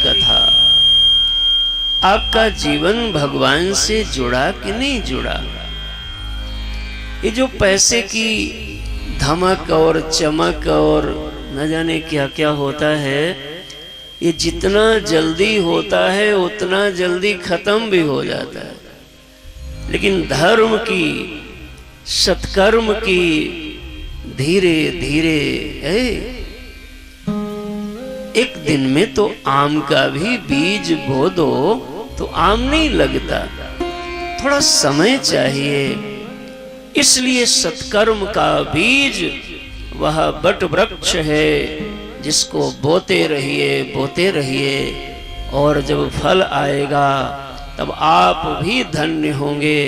कथा। आपका जीवन भगवान से जुड़ा कि नहीं जुड़ा? ये जो पैसे की धमक और चमक और न जाने क्या क्या होता है, ये जितना जल्दी होता है उतना जल्दी खत्म भी हो जाता है। लेकिन धर्म की, सत्कर्म की धीरे धीरे एक दिन में तो आम का भी बीज बो दो तो आम नहीं लगता, थोड़ा समय चाहिए। इसलिए सत्कर्म का बीज वह बट वृक्ष है जिसको बोते रहिए और जब फल आएगा तब आप भी धन्य होंगे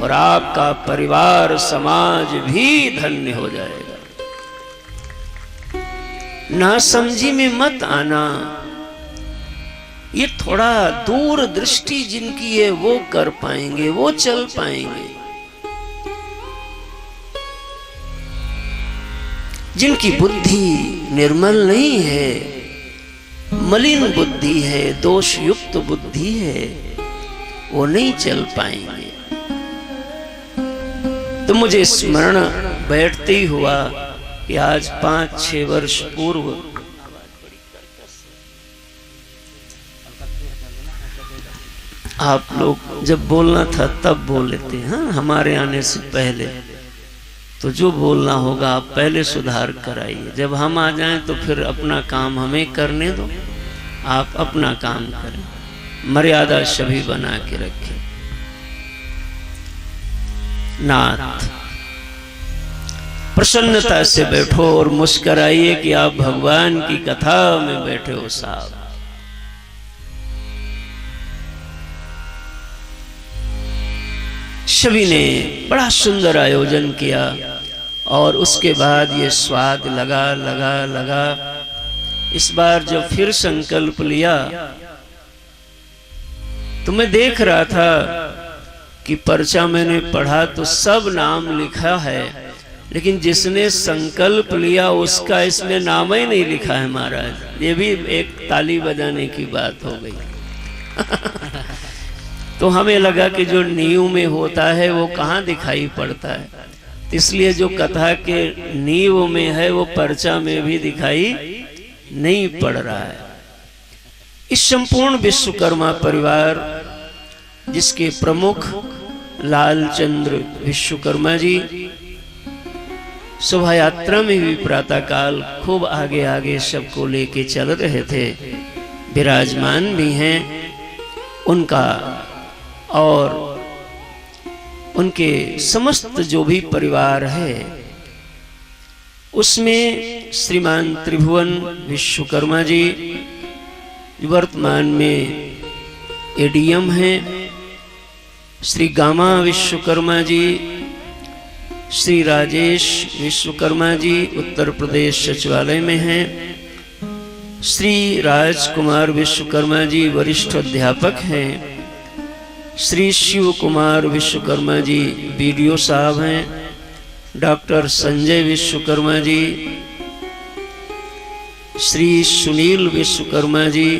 और आपका परिवार समाज भी धन्य हो जाएगा। नासमझी में मत आना। ये थोड़ा दूर दृष्टि जिनकी है वो कर पाएंगे, वो चल पाएंगे। जिनकी बुद्धि निर्मल नहीं है, मलिन बुद्धि है, दोष युक्त बुद्धि है, वो नहीं चल पाएंगे। तो मुझे स्मरण बैठते ही हुआ कि आज 5-6 वर्ष पूर्व आप लोग जब बोलना था तब बोल लेते हैं, हाँ, हमारे आने से पहले। तो जो बोलना होगा आप पहले सुधार कराइए। जब हम आ जाएं तो फिर अपना काम हमें करने दो, आप अपना काम करें। मर्यादा सभी बना के रखें। नाथ, प्रसन्नता से बैठो और मुस्कराइए कि आप भगवान की कथा में बैठे हो साहब। सभी ने बड़ा सुंदर आयोजन किया और उसके बाद ये स्वाद लगा। इस बार जब फिर संकल्प लिया तो मैं देख रहा था कि पर्चा मैंने पढ़ा तो सब नाम लिखा है, लेकिन जिसने संकल्प लिया उसका इसमें नाम ही नहीं लिखा है महाराज। ये भी एक ताली बजाने की बात हो गई। तो हमें लगा कि जो नींव में होता है वो कहाँ दिखाई पड़ता है, इसलिए जो कथा के नींव में है वो पर्चा में भी दिखाई नहीं पड़ रहा है। इस संपूर्ण विश्वकर्मा परिवार जिसके प्रमुख लालचंद्र विश्वकर्मा जी शोभा यात्रा में भी प्रातःकाल खूब आगे आगे सबको लेके चल रहे थे, विराजमान भी हैं। उनका और उनके समस्त जो भी परिवार है उसमें श्रीमान त्रिभुवन विश्वकर्मा जी वर्तमान में एडीएम हैं, श्री गामा विश्वकर्मा जी, श्री राजेश विश्वकर्मा जी उत्तर प्रदेश सचिवालय में हैं, श्री राजकुमार विश्वकर्मा जी वरिष्ठ अध्यापक हैं, श्री शिव कुमार विश्वकर्मा जी बीडीओ साहब हैं, डॉक्टर संजय विश्वकर्मा जी, श्री सुनील विश्वकर्मा जी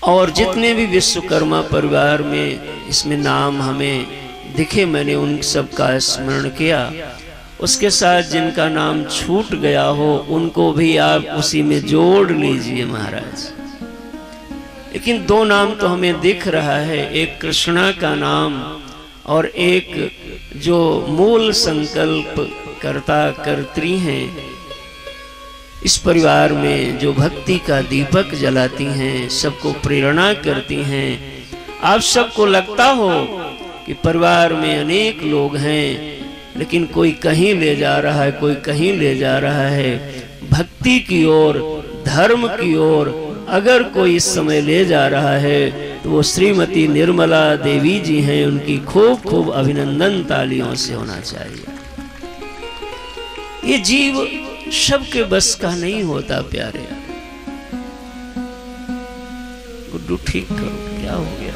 और जितने भी विश्वकर्मा परिवार में इसमें नाम हमें दिखे मैंने उन सब का स्मरण किया। उसके साथ जिनका नाम छूट गया हो उनको भी आप उसी में जोड़ लीजिए महाराज। लेकिन 2 नाम तो हमें दिख रहा है, एक कृष्णा का नाम और एक जो मूल संकल्प कर्ता कर्त्री हैं इस परिवार में, जो भक्ति का दीपक जलाती हैं, सबको प्रेरणा करती हैं। आप सबको लगता हो कि परिवार में अनेक लोग हैं लेकिन कोई कहीं ले जा रहा है, कोई कहीं ले जा रहा है। भक्ति की ओर, धर्म की ओर अगर कोई इस समय ले जा रहा है तो वो श्रीमती निर्मला देवी जी हैं। उनकी खूब खूब अभिनंदन तालियों से होना चाहिए। ये जीव सबके बस का नहीं होता प्यारे। गुड्डू ठीक करो, क्या हो गया?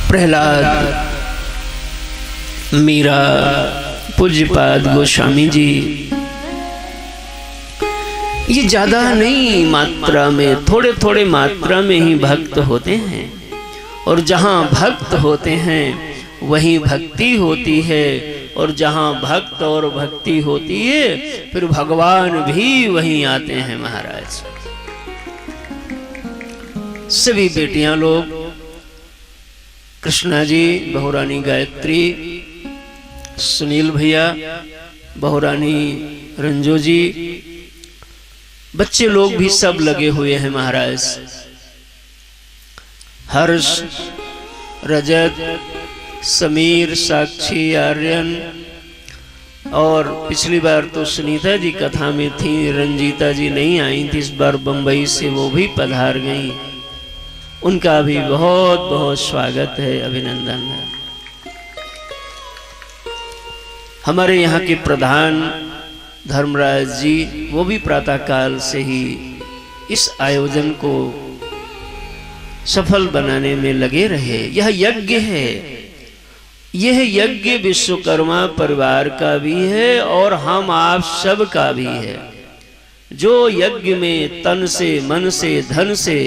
प्रहलाद मीरा पूज्यपाद गोस्वामी जी ये ज्यादा नहीं मात्रा में, थोड़े थोड़े मात्रा में ही भक्त होते हैं, और जहाँ भक्त होते हैं वहीं भक्ति होती है, और जहाँ भक्त और भक्ति होती है फिर भगवान भी वहीं आते हैं महाराज। सभी बेटियां लोग, कृष्णा जी, बहुरानी गायत्री, सुनील भैया, बहुरानी रंजो जी, बच्चे लोग भी सब लगे हुए हैं महाराज। हर्ष, रजत, समीर, साक्षी, आर्यन, और पिछली बार तो सुनीता जी कथा में थी, रंजीता जी नहीं आई थी, इस बार बंबई से वो भी पधार गई। उनका भी बहुत बहुत स्वागत है, अभिनंदन है। हमारे यहाँ के प्रधान धर्मराज जी, वो भी प्रातः काल से ही इस आयोजन को सफल बनाने में लगे रहे। यह यज्ञ है, यह यज्ञ विश्वकर्मा परिवार का भी है और हम आप सब का भी है। जो यज्ञ में तन से, मन से, धन से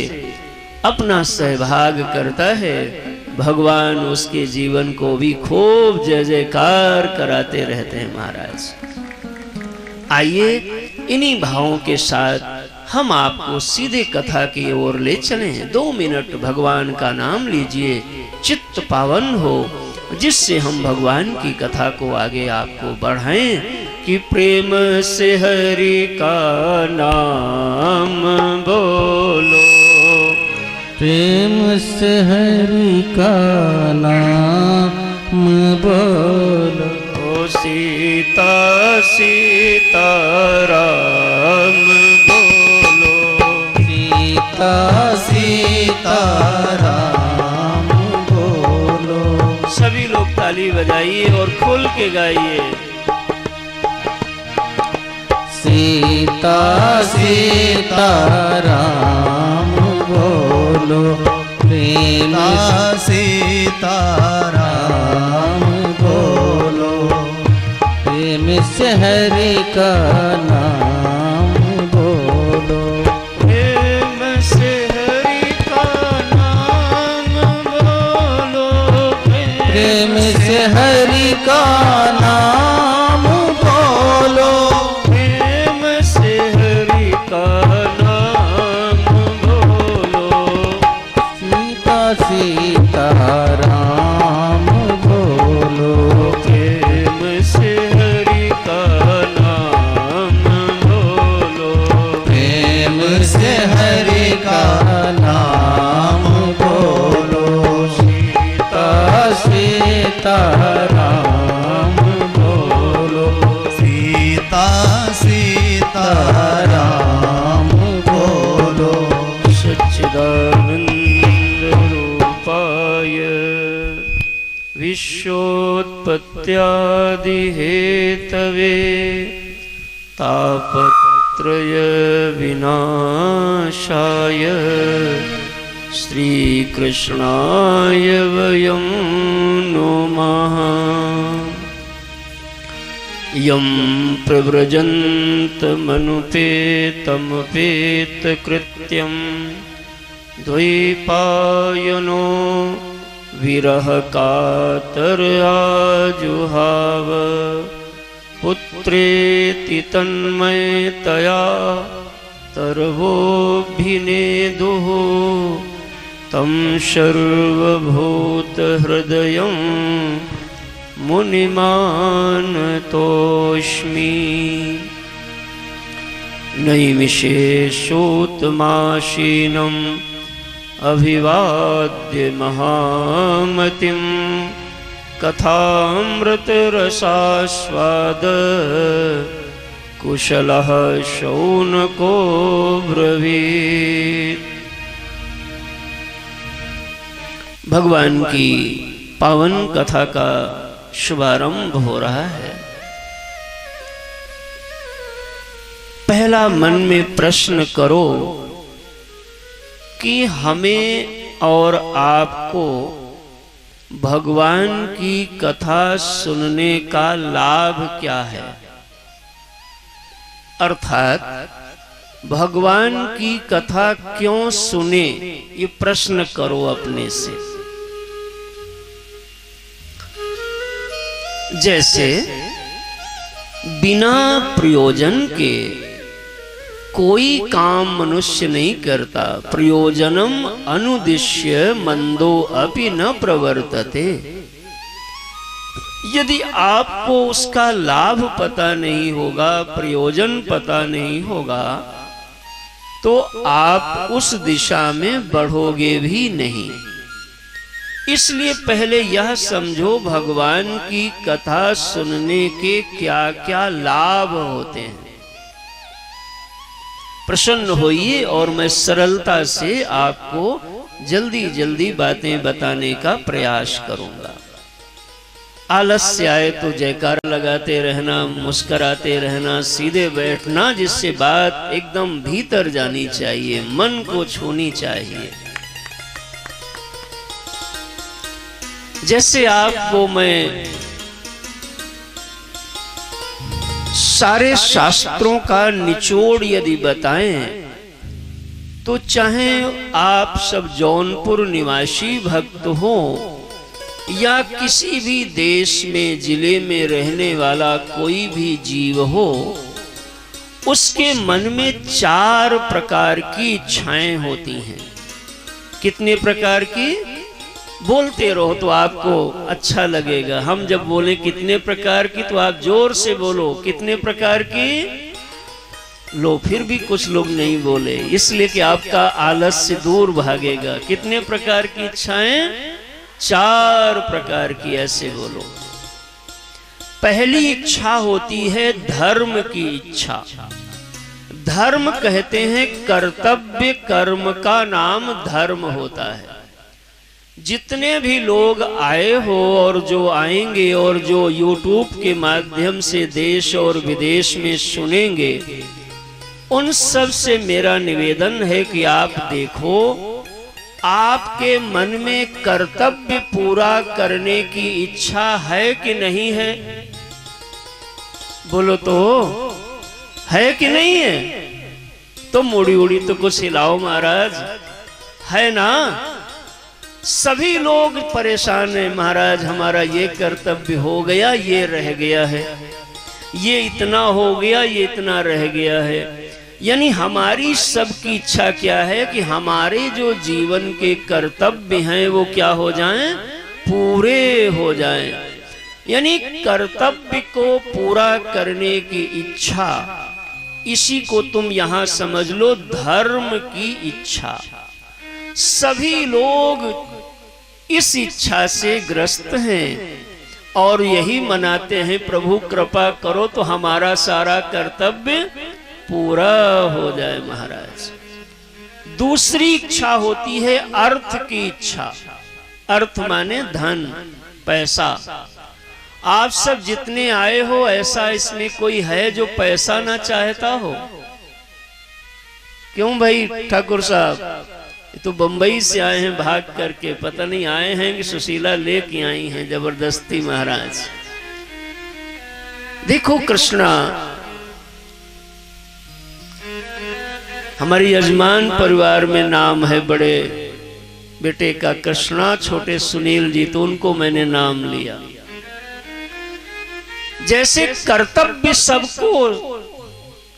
अपना सहभाग करता है, भगवान उसके जीवन को भी खूब जय जयकार कराते रहते हैं महाराज। आइए इन्हीं भावों के साथ हम आपको सीधे कथा की ओर ले चलें। 2 मिनट भगवान का नाम लीजिए, चित्त पावन हो, जिससे हम भगवान की कथा को आगे आपको बढ़ाएं कि प्रेम से हरि का नाम बोलो, प्रेम से हरि का नाम बोलो। ओ सीता सीता राम बोलो, सीता सीता राम बोलो। सभी लोग ताली बजाइए और खुल के गाइए। सीता सीता राम बोलो, प्रेम सीता राम बोलो, प्रेम से हरि का नाम बोलो, प्रेम से हरि का नाम बोलो, प्रेम से हरि का नाम बोलो, प्रेम से हरि का नाम बोलो। सीता सीता राम बोलो, प्रेम से हरि का नाम बोलो, प्रेम से हरि का नाम बोलो। सीता सीता राम बोलो, सीता सीता राम बोलो। सच्चिदानंद रूपाय विश्वोत्पत्त्यादि हेतवे तापत्रय विनाशाय श्रीकृष्णाय वयं नुमः। यं प्रव्रजन्तमनुपेतमपेतकृत्यं द्वैपायनो विरह कातर आजुहाव। पुत्रेति तन्मयतया तरवोऽभिनेदुः तं सर्वभूतहृदयं मुनिमानतोऽस्मि। नैमिषेषोत्तमासीनम् अभिवाद्य महामतिं कथामृतरसास्वाद कुशलः शौनको ब्रवीत्। भगवान की पावन कथा का शुभारंभ हो रहा है। पहला मन में प्रश्न करो कि हमें और आपको भगवान की कथा सुनने का लाभ क्या है, अर्थात भगवान की कथा क्यों सुने, ये प्रश्न करो अपने से। जैसे बिना प्रयोजन के कोई काम मनुष्य नहीं करता। प्रयोजनम अनुदिश्य मंदो अपि न प्रवर्तते। यदि आपको उसका लाभ पता नहीं होगा, प्रयोजन पता नहीं होगा, तो आप उस दिशा में बढ़ोगे भी नहीं। इसलिए पहले यह समझो भगवान की कथा सुनने के क्या क्या लाभ होते हैं। प्रसन्न होइए और मैं सरलता से आपको जल्दी जल्दी बातें बताने का प्रयास करूंगा। आलस्य आए तो जयकार लगाते रहना, मुस्कुराते रहना, सीधे बैठना, जिससे बात एकदम भीतर जानी चाहिए, मन को छूनी चाहिए। जैसे आपको मैं सारे शास्त्रों का निचोड़ यदि बताएं, तो चाहे आप सब जौनपुर निवासी भक्त हो या किसी भी देश में जिले में रहने वाला कोई भी जीव हो, उसके मन में 4 प्रकार की इच्छाएं होती हैं। कितने प्रकार की? बोलते रहो तो आपको अच्छा लगेगा। हम जब बोले कितने प्रकार की, तो आप जोर से बोलो कितने प्रकार की। लो, फिर भी कुछ लोग नहीं बोले, इसलिए कि आपका आलस्य दूर भागेगा। कितने प्रकार की इच्छाएं? 4 प्रकार की, ऐसे बोलो। पहली इच्छा होती है धर्म की इच्छा। धर्म कहते हैं कर्तव्य, कर्म का नाम धर्म होता है। जितने भी लोग आए हो और जो आएंगे और जो YouTube के माध्यम से देश और विदेश में सुनेंगे, उन सब से मेरा निवेदन है कि आप देखो, आपके मन में कर्तव्य पूरा करने की इच्छा है कि नहीं है? बोलो तो, है कि नहीं है? तो मुड़ी उड़ी तो कुछ हिलाओ महाराज, है ना? सभी लोग परेशान हैं, महाराज हमारा ये कर्तव्य हो गया, ये रह गया है, ये इतना हो गया, ये इतना रह गया है। यानी हमारी सबकी इच्छा क्या है कि हमारे जो जीवन के कर्तव्य हैं वो क्या हो जाएं? पूरे हो जाएं। यानी कर्तव्य को पूरा करने की इच्छा, इसी को तुम यहां समझ लो धर्म की इच्छा। सभी लोग इस इच्छा से ग्रस्त हैं और यही मनाते हैं, प्रभु कृपा करो तो हमारा सारा कर्तव्य पूरा हो जाए महाराज। दूसरी इच्छा होती है अर्थ की इच्छा। अर्थ माने धन, पैसा। आप सब जितने आए हो, ऐसा इसमें कोई है जो पैसा ना चाहता हो? क्यों भाई ठाकुर साहब, तो बंबई से आए हैं भाग करके, पता नहीं आए हैं कि सुशीला लेके आई हैं जबरदस्ती महाराज। देखो कृष्णा, हमारी यजमान परिवार में नाम है बड़े बेटे का कृष्णा, छोटे सुनील जी, तो उनको मैंने नाम लिया। जैसे कर्तव्य सबको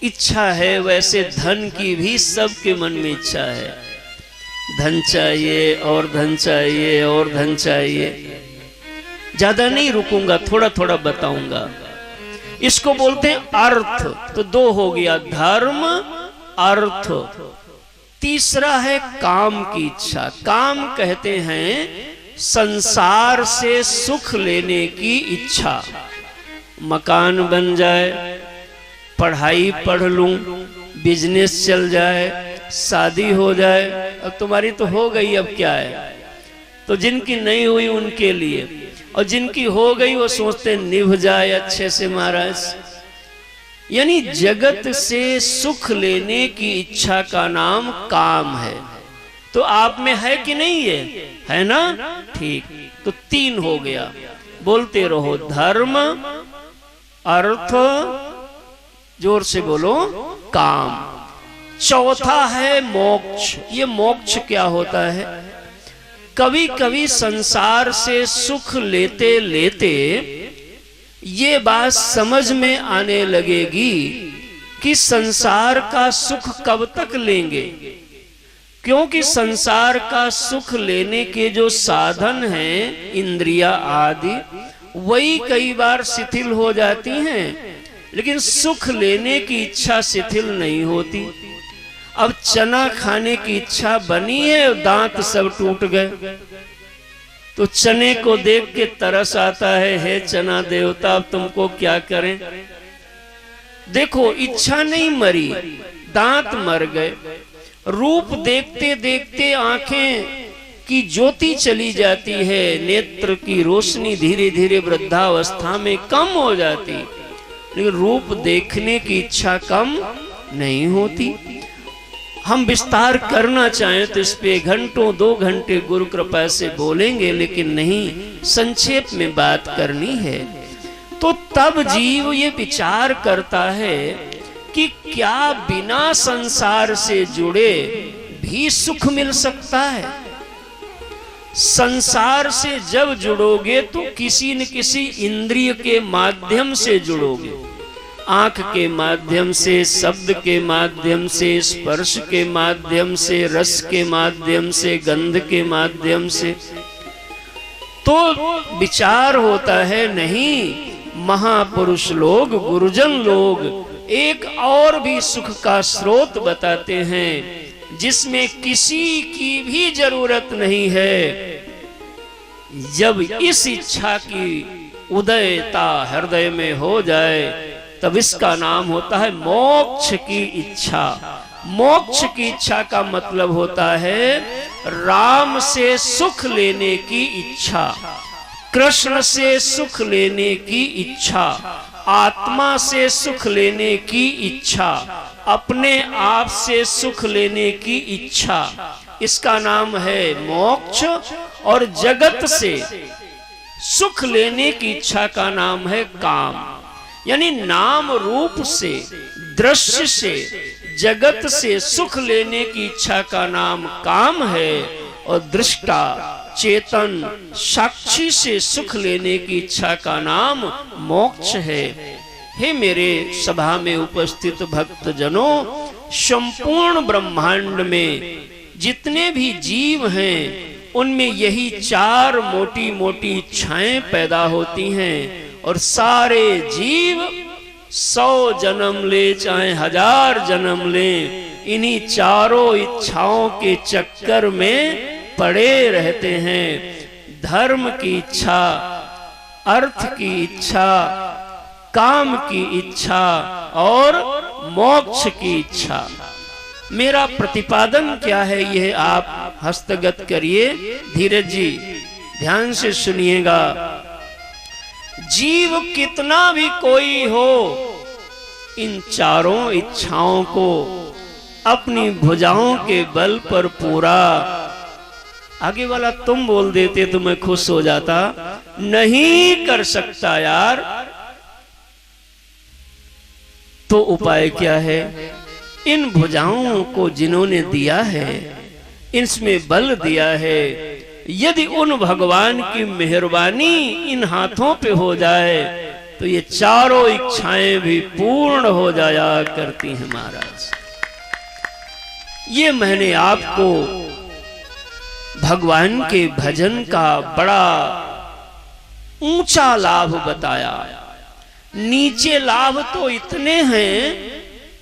इच्छा है, वैसे धन की भी सबके मन में इच्छा है। धन चाहिए और धन चाहिए और धन चाहिए। ज्यादा नहीं रुकूंगा, थोड़ा थोड़ा बताऊंगा। इसको बोलते हैं अर्थ। तो 2 हो गया, धर्म, अर्थ। तीसरा है काम की इच्छा। काम कहते हैं संसार से सुख लेने की इच्छा। मकान बन जाए, पढ़ाई पढ़ लूं, बिजनेस चल जाए, शादी हो जाए। अब तुम्हारी तो हो गई, अब क्या है? तो जिनकी नहीं हुई उनके लिए, और जिनकी हो गई वो सोचते निभ जाए अच्छे से महाराज। यानी जगत से सुख लेने की इच्छा का नाम काम है। तो आप में है कि नहीं है ना? ठीक, तो 3 हो गया। बोलते रहो, धर्म, अर्थ, जोर से बोलो, काम। चौथा है मोक्ष। ये मोक्ष क्या होता है? कभी कभी संसार से सुख लेते लेते ये बात समझ में आने लगेगी कि संसार का सुख कब तक लेंगे, क्योंकि संसार का सुख लेने के जो साधन हैं, इंद्रिया आदि, वही कई बार शिथिल हो जाती हैं, लेकिन सुख लेने की इच्छा शिथिल नहीं होती। अब चना खाने की इच्छा बनी है, दांत सब टूट गए, तो चने को देख के तरस आता है, हे चना देवता अब तुमको क्या करें। देखो, इच्छा नहीं मरी, दांत मर गए। रूप देखते देखते आंखें की ज्योति चली जाती है, नेत्र की रोशनी धीरे धीरे वृद्धावस्था में कम हो जाती, लेकिन रूप देखने की इच्छा कम नहीं होती। हम विस्तार करना चाहें तो इस पे घंटों 2 घंटे गुरु कृपा से बोलेंगे, लेकिन नहीं, संक्षेप में बात करनी है। तो तब जीव ये विचार करता है कि क्या बिना संसार से जुड़े भी सुख मिल सकता है? संसार से जब जुड़ोगे तो किसी न किसी इंद्रिय के माध्यम से जुड़ोगे, आंख के माध्यम से, शब्द के माध्यम से, स्पर्श के माध्यम से, रस के माध्यम से, गंध के माध्यम से। तो विचार होता है, नहीं, महापुरुष लोग, गुरुजन लोग एक और भी सुख का स्रोत बताते हैं, जिसमें किसी की भी जरूरत नहीं है। जब इस इच्छा की उदयता हृदय में हो जाए, तब इसका नाम होता है मोक्ष की इच्छा। मोक्ष की इच्छा का मतलब होता है राम से सुख लेने की इच्छा, कृष्ण से सुख लेने की इच्छा, आत्मा से सुख लेने की इच्छा, अपने आप से सुख लेने की इच्छा। इसका नाम है मोक्ष। और जगत से सुख लेने की इच्छा का नाम है काम। यानी नाम रूप से, दृश्य से, जगत से सुख लेने की इच्छा का नाम काम है, और दृष्टा, चेतन, साक्षी से सुख लेने की इच्छा का नाम मोक्ष है। हे मेरे सभा में उपस्थित भक्त जनों, संपूर्ण ब्रह्मांड में जितने भी जीव हैं, उनमें यही 4 मोटी मोटी इच्छाएं पैदा होती हैं, और सारे जीव 100 जन्म ले चाहे 1000 जन्म ले, इन्हीं चारों इच्छाओं के चक्कर में पड़े रहते हैं। धर्म की इच्छा, अर्थ की इच्छा, काम की इच्छा और मोक्ष की इच्छा। मेरा प्रतिपादन क्या है, यह आप हस्तगत करिए। धीरज जी ध्यान से सुनिएगा। जीव कितना भी कोई हो, इन चारों इच्छाओं को अपनी भुजाओं के बल पर पूरा, आगे वाला तुम बोल देते तो मैं खुश हो जाता, नहीं कर सकता यार। तो उपाय क्या है? इन भुजाओं को जिन्होंने दिया है, इसमें बल दिया है, यदि उन भगवान की मेहरबानी इन हाथों पे हो जाए तो ये चारों इच्छाएं भी पूर्ण हो जाया करती हैं महाराज। ये मैंने आपको भगवान के भजन का बड़ा ऊंचा लाभ बताया। नीचे लाभ तो इतने हैं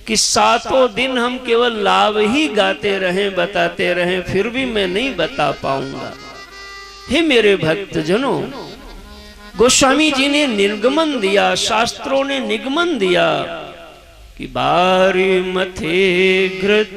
कि 7 दिन हम केवल लाभ ही गाते रहें, बताते रहें, फिर भी मैं नहीं बता पाऊंगा। हे मेरे भक्तजनों, गोस्वामी जी ने निर्गमन दिया, शास्त्रों ने निगमन दिया कि बारी मथे घृत